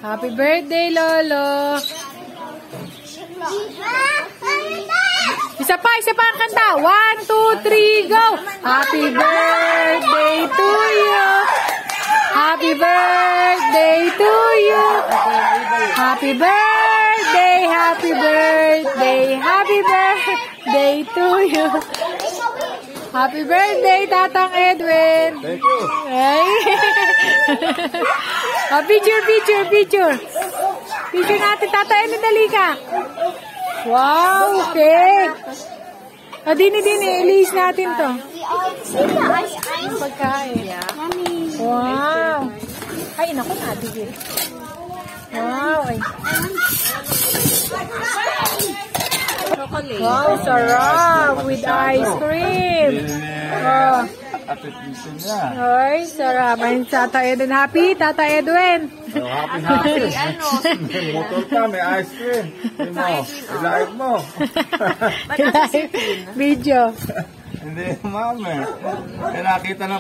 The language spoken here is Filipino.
Happy birthday, Lolo. Isa pa ang kanta. 1, 2, 3, go! Happy birthday to you. Happy birthday to you. Happy birthday, happy birthday, happy birthday to you. Happy birthday, Tatang Edwin. Thank you. Ay. Picture. Picture natin, Tata Edwin, dali ka. Wow, cake. Dini, ilis natin to. Pagkain. Wow. Ay, naku, natigil. Wow, ay. Wow, sarap. With ice cream. Oh. Ay, sarap. Ay, Tata Edwin. Happy, Tata Edwin. Happy. Motor ka, may ice cream. Ilaik mo. Video. Hindi, mami. Nakita na